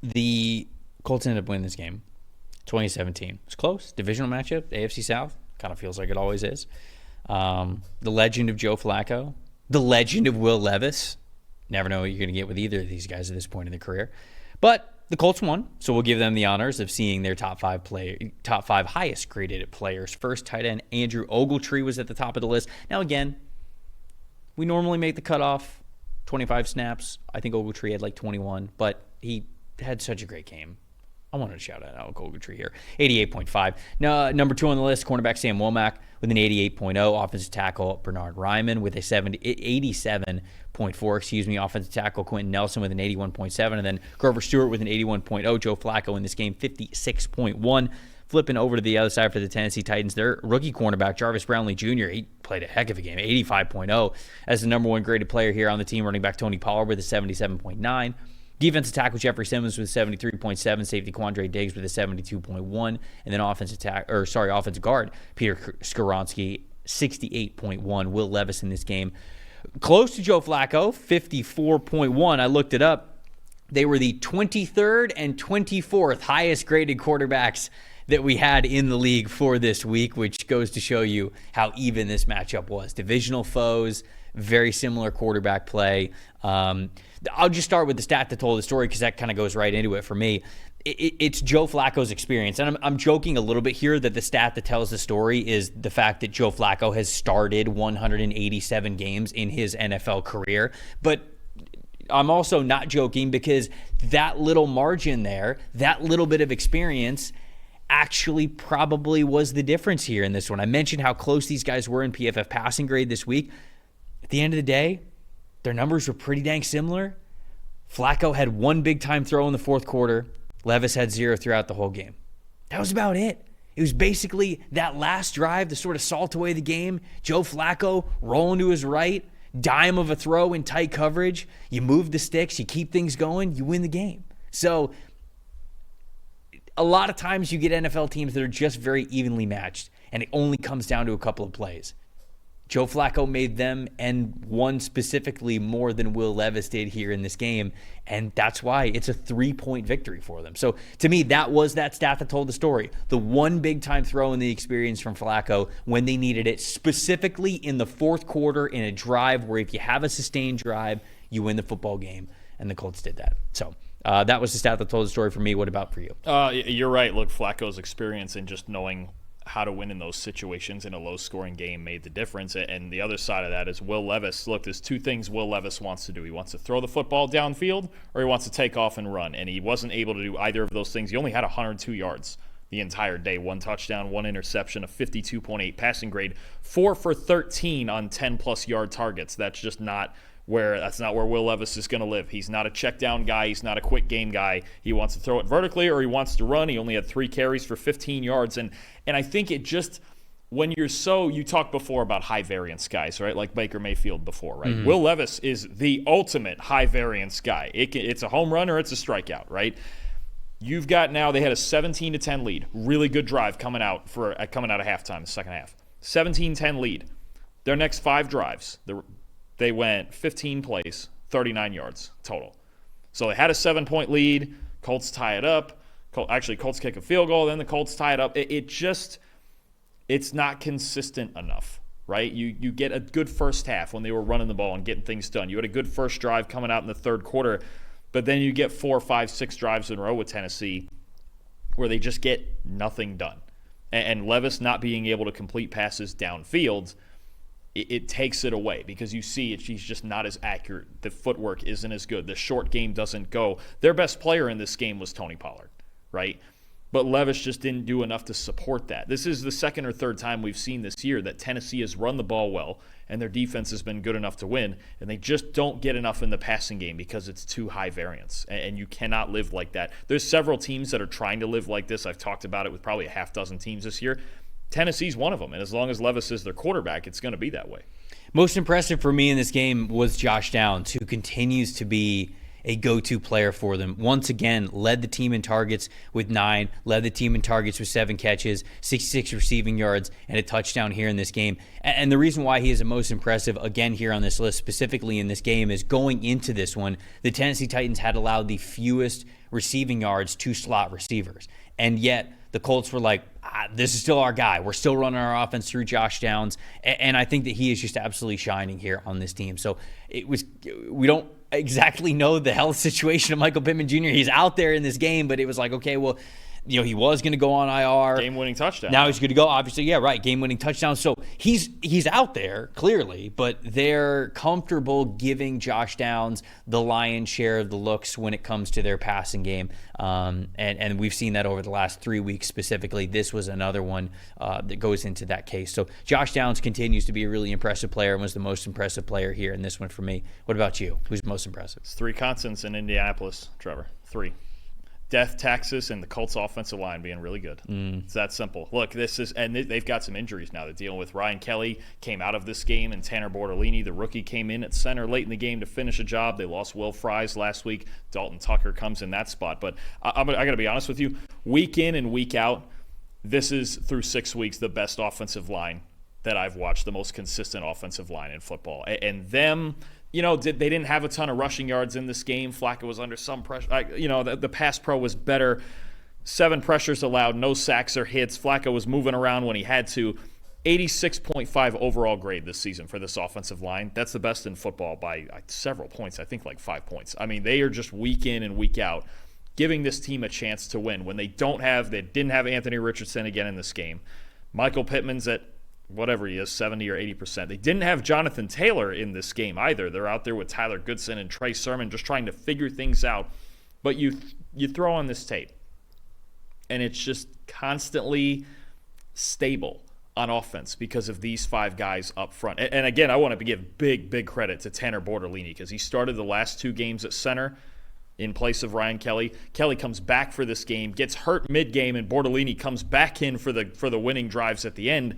The Colts ended up winning this game, 2017. It was close. Divisional matchup, AFC South. Kind of feels like it always is. The legend of Joe Flacco. The legend of Will Levis. Never know what you're going to get with either of these guys at this point in their career. But the Colts won, so we'll give them the honors of seeing their top five highest graded players first. Tight end Andrew Ogletree was at the top of the list. Now, again, we normally make the cutoff 25 snaps. I think Ogletree had like 21, but he had such a great game. I wanted to shout out Ogletree here. 88.5. Now, number 2 on the list, cornerback Sam Womack with an 88.0. Offensive tackle Bernard Ryman with a 87.4. Offensive tackle Quentin Nelson with an 81.7. And then Grover Stewart with an 81.0. Joe Flacco in this game, 56.1. Flipping over to the other side for the Tennessee Titans, their rookie cornerback, Jarvis Brownlee Jr., he played a heck of a game, 85.0. As the number 1 graded player here on the team, running back Tony Pollard with a 77.9. Defensive tackle Jeffrey Simmons with 73.7, safety Quandre Diggs with a 72.1, and then offensive guard Peter Skoronski 68.1. Will Levis in this game close to Joe Flacco 54.1. I looked it up. They were the 23rd and 24th highest graded quarterbacks that we had in the league for this week, which goes to show you how even this matchup was. Divisional foes, very similar quarterback play. I'll just start with the stat that told the story because that kind of goes right into it for me. It's Joe Flacco's experience. And I'm joking a little bit here that the stat that tells the story is the fact that Joe Flacco has started 187 games in his NFL career. But I'm also not joking because that little margin there, that little bit of experience actually probably was the difference here in this one. I mentioned how close these guys were in PFF passing grade this week. At the end of the day, their numbers were pretty dang similar. Flacco had 1 big-time throw in the fourth quarter. Levis had 0 throughout the whole game. That was about it. It was basically that last drive to sort of salt away the game. Joe Flacco rolling to his right, dime of a throw in tight coverage. You move the sticks, you keep things going, you win the game. So a lot of times you get NFL teams that are just very evenly matched, and it only comes down to a couple of plays. Joe Flacco made them, and one specifically, more than Will Levis did here in this game, and that's why it's a 3-point victory for them. So to me, that was that stat that told the story. The one big-time throw in the experience from Flacco when they needed it, specifically in the fourth quarter in a drive where if you have a sustained drive, you win the football game, and the Colts did that. So that was the stat that told the story for me. What about for you? You're right. Look, Flacco's experience and just knowing how to win in those situations in a low-scoring game made the difference. And the other side of that is Will Levis. Look, there's 2 things Will Levis wants to do. He wants to throw the football downfield, or he wants to take off and run. And he wasn't able to do either of those things. He only had 102 yards the entire day. 1 touchdown, 1 interception, a 52.8 passing grade, 4 for 13 on 10-plus yard targets. That's not where Will Levis is going to live. He's not a check down guy. He's not a quick game guy. He wants to throw it vertically or he wants to run. He only had 3 carries for 15 yards. And I think it just, when you talked before about high variance guys, right? Like Baker Mayfield before, right? Mm-hmm. Will Levis is the ultimate high variance guy. It's a home run or it's a strikeout, right? You've got now, they had a 17-10 lead. Really good drive coming out of halftime, the second half. 17-10 lead. Their next 5 drives, they went 15 plays, 39 yards total. So they had a 7-point lead. Colts tie it up. Colts kick a field goal, then the Colts tie it up. It's not consistent enough, right? You get a good first half when they were running the ball and getting things done. You had a good first drive coming out in the third quarter, but then you get 4, 5, 6 drives in a row with Tennessee where they just get nothing done. And Levis not being able to complete passes downfield, it takes it away because you see he's just not as accurate. The footwork isn't as good. The short game doesn't go. Their best player in this game was Tony Pollard, right? But Levis just didn't do enough to support that. This is the second or third time we've seen this year that Tennessee has run the ball well and their defense has been good enough to win, and they just don't get enough in the passing game because it's too high variance, and you cannot live like that. There's several teams that are trying to live like this. I've talked about it with probably a half dozen teams this year. Tennessee's one of them, and as long as Levis is their quarterback, it's going to be that way. Most impressive for me in this game was Josh Downs, who continues to be a go-to player for them. Once again, led the team in targets with 9, led the team in targets with 7 catches, 66 receiving yards, and a touchdown here in this game. And the reason why he is the most impressive, again, here on this list, specifically in this game, is going into this one, the Tennessee Titans had allowed the fewest receiving yards to slot receivers. And yet, the Colts were like, this is still our guy. We're still running our offense through Josh Downs. And I think that he is just absolutely shining here on this team. So we don't exactly know the health situation of Michael Pittman Jr. He's out there in this game, but it was like, okay, well, he was going to go on IR. Game-winning touchdown. Now he's going to go, obviously, yeah, right, game-winning touchdown. So he's out there, clearly, but they're comfortable giving Josh Downs the lion's share of the looks when it comes to their passing game. And we've seen that over the last 3 weeks specifically. This was another one that goes into that case. So Josh Downs continues to be a really impressive player and was the most impressive player here in this one for me. What about you? Who's most impressive? It's 3 constants in Indianapolis, Trevor. 3. Death, Texas, and the Colts offensive line being really good. It's that simple. Look, and they've got some injuries now. They're dealing with Ryan Kelly came out of this game, and Tanner Bortolini, the rookie, came in at center late in the game to finish a job. They lost Will Fries last week. Dalton Tucker comes in that spot. But I got to be honest with you, week in and week out, this is, through 6 weeks, the best offensive line that I've watched, the most consistent offensive line in football. And them... they didn't have a ton of rushing yards in this game. Flacco was under some pressure. The pass pro was better. 7 pressures allowed, no sacks or hits. Flacco was moving around when he had to. 86.5 overall grade this season for this offensive line. That's the best in football by several points. I think like 5 points. I mean, they are just week in and week out giving this team a chance to win. When they didn't have Anthony Richardson again in this game. Michael Pittman's at whatever he is, 70 or 80%. They didn't have Jonathan Taylor in this game either. They're out there with Tyler Goodson and Trey Sermon just trying to figure things out. But you throw on this tape, and it's just constantly stable on offense because of these 5 guys up front. And again, I want to give big credit to Tanner Bortolini because he started the last 2 games at center in place of Ryan Kelly. Kelly comes back for this game, gets hurt mid-game, and Bortolini comes back in for the winning drives at the end.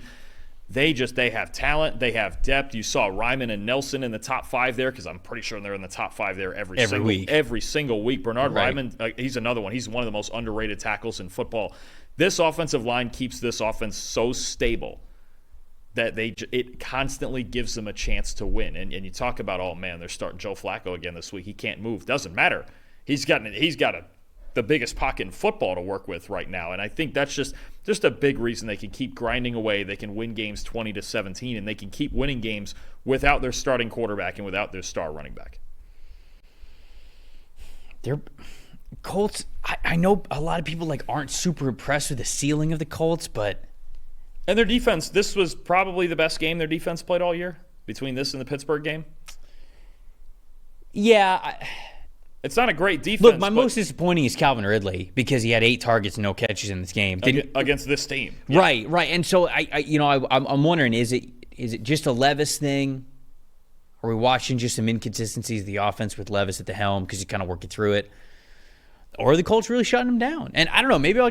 They have talent. They have depth. You saw Ryman and Nelson in the top 5 there because I'm pretty sure they're in the top 5 there every single week. Bernard Ryman, he's another one. He's one of the most underrated tackles in football. This offensive line keeps this offense so stable that it constantly gives them a chance to win. And you talk about, oh, man, they're starting Joe Flacco again this week. He can't move. Doesn't matter. He's got the biggest pocket in football to work with right now. And I think that's just a big reason they can keep grinding away. They can win games 20-17, and they can keep winning games without their starting quarterback and without their star running back. Colts, I know a lot of people aren't super impressed with the ceiling of the Colts, but... And their defense, this was probably the best game their defense played all year between this and the Pittsburgh game. Yeah, it's not a great defense. Look, my most disappointing is Calvin Ridley because he had 8 targets and no catches in this game against this team. Yeah. Right. And so I'm wondering, is it just a Levis thing? Are we watching just some inconsistencies of the offense with Levis at the helm because he's kind of working through it? Or are the Colts really shutting him down? And I don't know. Maybe I'll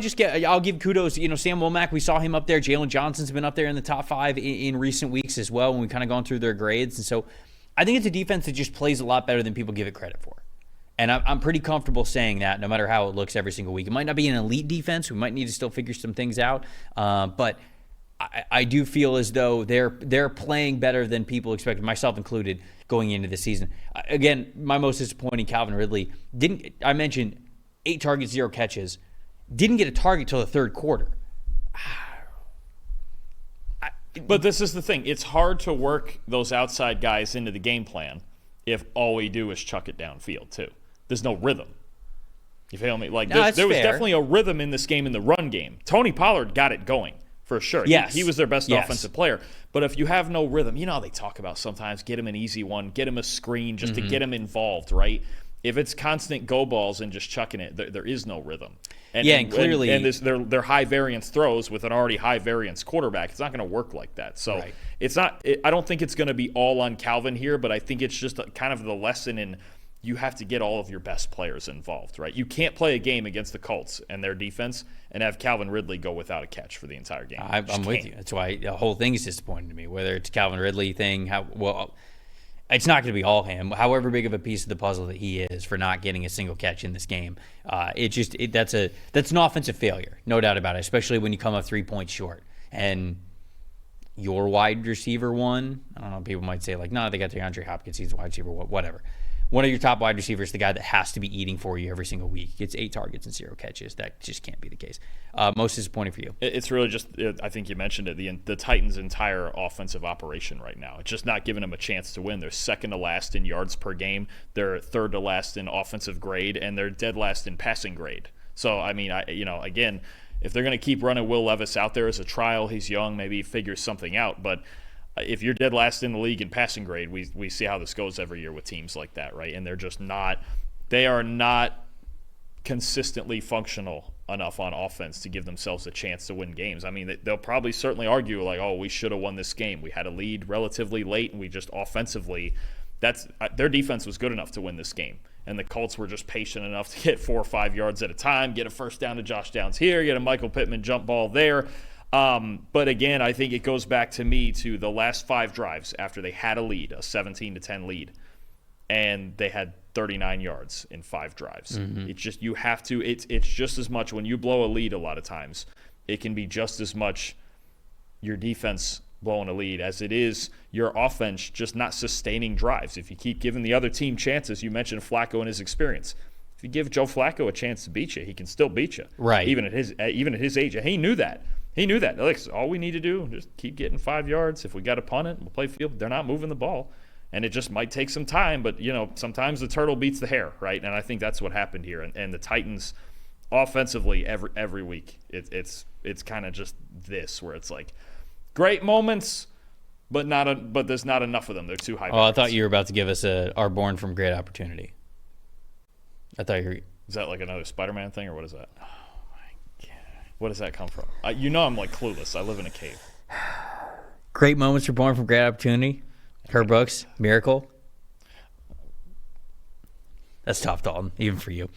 give kudos. Sam Womack, we saw him up there. Jalen Johnson's been up there in the top 5 in recent weeks as well when we kind of gone through their grades. And so I think it's a defense that just plays a lot better than people give it credit for. And I'm pretty comfortable saying that no matter how it looks every single week. It might not be an elite defense. We might need to still figure some things out. But I do feel as though they're playing better than people expected, myself included, going into the season. Again, my most disappointing, Calvin Ridley. I mentioned 8 targets, 0 catches. Didn't get a target till the third quarter. But this is the thing. It's hard to work those outside guys into the game plan if all we do is chuck it downfield, too. There's no rhythm. You feel me? There was definitely a rhythm in this game in the run game. Tony Pollard got it going, for sure. Yes. He was their best offensive player. But if you have no rhythm, you know how they talk about sometimes get him an easy one, get him a screen just to get him involved, right? If it's constant go balls and just chucking it, there is no rhythm. And clearly, they're high variance throws with an already high variance quarterback. It's not going to work like that. So It's not. I don't think it's going to be all on Calvin here, but I think it's just kind of the lesson in you have to get all of your best players involved, right? You can't play a game against the Colts and their defense and have Calvin Ridley go without a catch for the entire game. I'm with you. That's why the whole thing is disappointing to me. Whether it's Calvin Ridley thing, It's not going to be all him. However big of a piece of the puzzle that he is for not getting a single catch in this game, that's an offensive failure, no doubt about it. Especially when you come up 3 points short, and your wide receiver one. I don't know. People might say like, no, they got DeAndre Hopkins. He's a wide receiver. Whatever. One of your top wide receivers, the guy that has to be eating for you every single week, gets 8 targets and 0 catches. That just can't be the case. Most disappointing for you. It's really just, I think you mentioned it, the Titans' entire offensive operation right now. It's just not giving them a chance to win. They're second to last in yards per game. They're third to last in offensive grade, and they're dead last in passing grade. So, I mean, again, if they're going to keep running Will Levis out there as a trial, he's young, maybe he figures something out. But if you're dead last in the league in passing grade, we see how this goes every year with teams like that, right? And they're just they are not consistently functional enough on offense to give themselves a chance to win games. I mean, they'll probably certainly argue like, oh, we should have won this game. We had a lead relatively late, and we just offensively, their defense was good enough to win this game. And the Colts were just patient enough to get 4 or 5 yards at a time, get a first down to Josh Downs here, get a Michael Pittman jump ball there. But again, I think it goes back to the last 5 drives after they had a lead, a 17-10 lead, and they had 39 yards in 5 drives. Mm-hmm. It's just, you have to, it's just as much when you blow a lead a lot of times, it can be just as much your defense blowing a lead as it is your offense just not sustaining drives. If you keep giving the other team chances, you mentioned Flacco and his experience. If you give Joe Flacco a chance to beat you, he can still beat you. Right. Even at his age. He knew that. Like, all we need to do, just keep getting 5 yards. If we got to punt it, we'll play field. They're not moving the ball. And it just might take some time, but, sometimes the turtle beats the hare, right? And I think that's what happened here. And the Titans, offensively, every week, it's kind of just this, where it's like great moments, but there's not enough of them. They're too high. Oh, I thought you were about to give us our born from great opportunity. I thought you were. Is that like another Spider-Man thing, or what is that? What does that come from? I'm like clueless. I live in a cave. Great moments are born from great opportunity. Herb Brooks, Miracle. That's tough, Dalton, even for you.